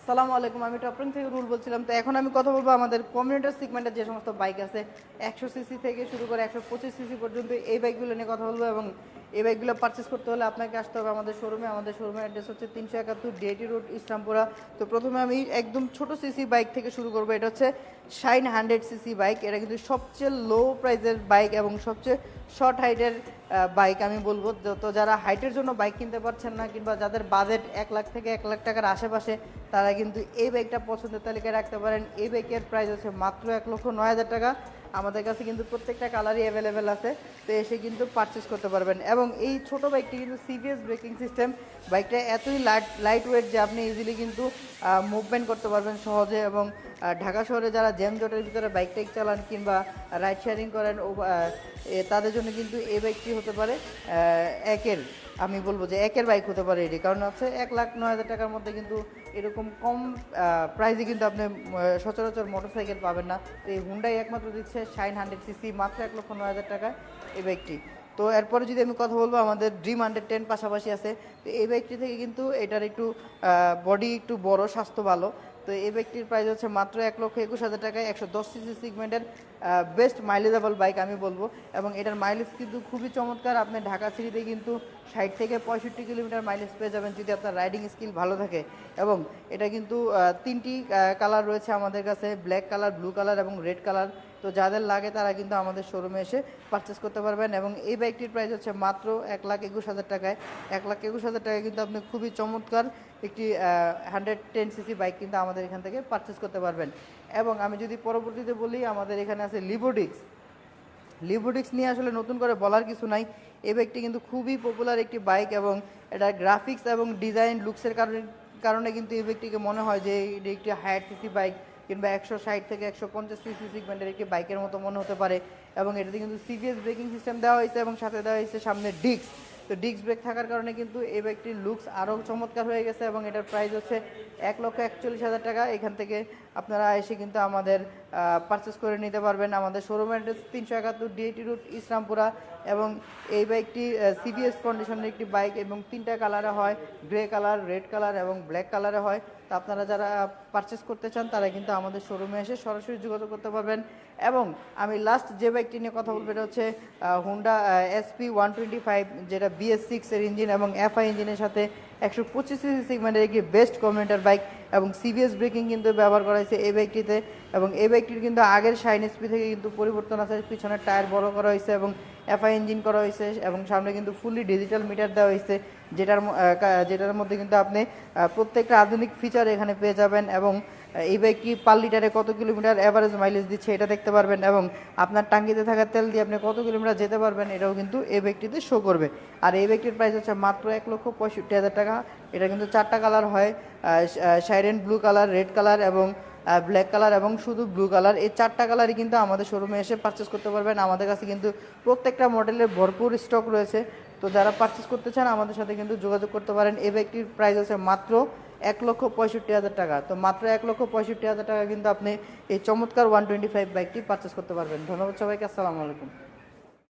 সালামু আলাইকুম, আমি টপরিং থেকে রুল বলছিলাম। তো এখন আমি কথা বলবো আমাদের কমিউটার সেগমেন্টের যে সমস্ত বাইক আছে 100 সিসি থেকে শুরু করে 125 সিসি পর্যন্ত এই বাইকগুলো নিয়ে কথা বলবো। এবং এই বাইকগুলো পারচেস করতে হলে আপনাকে আসতে হবে আমাদের শোরুমে। আমাদের শোরুমের অ্যাড্রেস হচ্ছে 371 ডিআইটি রোড, ইসলামপুরা। তো প্রথমে আমি একদম ছোট সিসি বাইক থেকে শুরু করবো। এটা হচ্ছে শাইন 100 সিসি বাইক। এটা কিন্তু সবচেয়ে লো প্রাইসের বাইক এবং সবচেয়ে শর্ট হাইটের বাইক আমি বলবো। তো যারা হাইটের জন্য বাইক কিনতে পারছেন না কিংবা যাদের বাজেট 1 লাখ থেকে 1 লাখ টাকার আশেপাশে, তারা কিন্তু এই বাইকটা পছন্দের তালিকায় রাখতে পারেন। এই বাইকের প্রাইস হচ্ছে মাত্র 1,09,000 টাকা। আমাদের কাছে কিন্তু প্রত্যেকটা কালারই অ্যাভেলেবেল আছে, তো এসে কিন্তু পারচেস করতে পারবেন। এবং এই ছোট বাইকটি কিন্তু সিবিএস ব্রেকিং সিস্টেম। বাইকটা এতই লাইট ওয়েট যে আপনি ইজিলি কিন্তু মুভমেন্ট করতে পারবেন সহজে। এবং ঢাকা শহরে যারা জ্যাম জটের ভিতরে বাইক টাইক চালান কিংবা রাইড শেয়ারিং করেন, তাদের জন্য কিন্তু এই বাইকটি হতে পারে একের, আমি বলবো যে একের বাইক হতে পারে এটি। কারণ হচ্ছে 1,09,000 টাকার মধ্যে কিন্তু এরকম কম প্রাইসে কিন্তু আপনি সচরাচর মোটরসাইকেল পাবেন না। তো এই হুন্ডাই একমাত্র দিচ্ছে শাইন 100 সিসি মাত্র 1,09,000 টাকায় এই বাইকটি। তো এরপরে যদি আমি কথা বলবো, আমাদের ড্রিম 110 পাশাপাশি আছে। তো এই বাইকটি থেকে কিন্তু এটার একটু বডি একটু বড়, স্বাস্থ্য ভালো। তো এই বাইকটির প্রাইস হচ্ছে মাত্র 1,21,000 টাকায়। 110 সিসি সেগমেন্টের বেস্ট মাইলেজেবল বাইক আমি বলবো। এবং এটার মাইলেজ কিন্তু খুবই চমৎকার। আপনি ঢাকা সিটিতে কিন্তু 60 থেকে 65 কিলোমিটার মাইলেজ পেয়ে যাবেন যদি আপনার রাইডিং স্কিল ভালো থাকে। এবং এটা কিন্তু 3টি কালার রয়েছে আমাদের কাছে, ব্ল্যাক কালার, ব্লু কালার এবং রেড কালার। তো যাদের লাগে তারা কিন্তু আমাদের শোরুমে এসে পারচেস করতে পারবেন। এবং এই বাইকটির প্রাইস হচ্ছে মাত্র 1,21,000 টাকায়। 1,21,000 টাকায় কিন্তু আপনি খুবই চমৎকার একটি 110 সিসি বাইক কিন্তু আমাদের এখান থেকে পারচেস করতে পারবেন। এবং আমি যদি পরবর্তীতে বলি, আমাদের এখানে আছে লিভোডিক্স। লিভোডিক্স নিয়ে আসলে নতুন করে বলার কিছু নাই। এই বাইকটি কিন্তু খুবই পপুলার একটি বাইক। এবং এটার গ্রাফিক্স এবং ডিজাইন লুকসের কারণে কিন্তু এই বাইকটিকে মনে হয় যে এটি একটি হায়ার সিসি বাইক কিংবা 160 থেকে 150 সিসি সেগমেন্টের একটি বাইকের মতো মনে হতে পারে। এবং এটাতে কিন্তু সিবিএস ব্রেকিং সিস্টেম দেওয়া হয়েছে এবং সাথে দেওয়া হয়েছে সামনে ডিস্ক। তো ডিস্ক ব্রেক থাকার কারণে কিন্তু এই বাইকটির লুকস আরও চমৎকার হয়ে গেছে। এবং এটার প্রাইস হচ্ছে 1,41,000 টাকা। এখান থেকে আপনারা এসে কিন্তু আমাদের পারচেস করে নিতে পারবেন। আমাদের showroom address 371 DIT road, Islampura. এবং এই বাইকটি সিবিএস কন্ডিশনের একটি বাইক এবং 3টা কালারে হয়, গ্রে কালার, রেড কালার এবং ব্ল্যাক কালারে হয়। তো আপনারা যারা পারচেস করতে চান তারা কিন্তু আমাদের শোরুমে এসে সরাসরি যোগাযোগ করতে পারবেন। এবং আমি লাস্ট যে বাইকটি নিয়ে কথা বলবো, এটা হচ্ছে হুন্ডা SP125, যেটা BS6 এর ইঞ্জিন এবং FI ইঞ্জিনের সাথে 125 সিসি সেগমেন্টের একটি বেস্ট কমিউটার বাইক। এবং সিবিএস ব্রেকিং কিন্তু ব্যবহার করা হয়েছে এই বাইকটিতে। এবং এই বাইকটির কিন্তু আগের শাইন এসপি থেকে কিন্তু পরিবর্তন আছে, পিছনের টায়ার বড় করা হয়েছে এবং FI ইঞ্জিন করা হয়েছে। এবং সামনে কিন্তু ফুলি ডিজিটাল মিটার দেওয়া হয়েছে, যেটার মধ্যে কিন্তু আপনি প্রত্যেকটা আধুনিক ফিচার এখানে পেয়ে যাবেন। এবং এই বাইকটি পার লিটারে কত কিলোমিটার অ্যাভারেজ মাইলেজ দিচ্ছে এটা দেখতে পারবেন। এবং আপনার টাঙ্কিতে থাকা তেল দিয়ে আপনি কত কিলোমিটার যেতে পারবেন এটাও কিন্তু এই বাইকটিতে শো করবে। আর এই বাইকটির প্রাইস হচ্ছে মাত্র 1,65,000 টাকা। এটা কিন্তু 4টা কালার হয়, siren blue colour, red colour এবং ব্ল্যাক কালার এবং শুধু ব্লু কালার। এই 4টা কালারই কিন্তু আমাদের শোরুমে এসে পারচেস করতে পারবেন। আমাদের কাছে কিন্তু প্রত্যেকটা মডেলের ভরপুর স্টক রয়েছে। তো যারা পারচেস করতে চান আমাদের সাথে কিন্তু যোগাযোগ করতে পারেন। এই বাইকটির প্রাইস হচ্ছে মাত্র 1,65,000 টাকা। তো মাত্র 1,65,000 টাকা কিন্তু আপনি এই চমৎকার 125 বাইকটি পারচেস করতে পারবেন। ধন্যবাদ সবাইকে, আসসালামু আলাইকুম।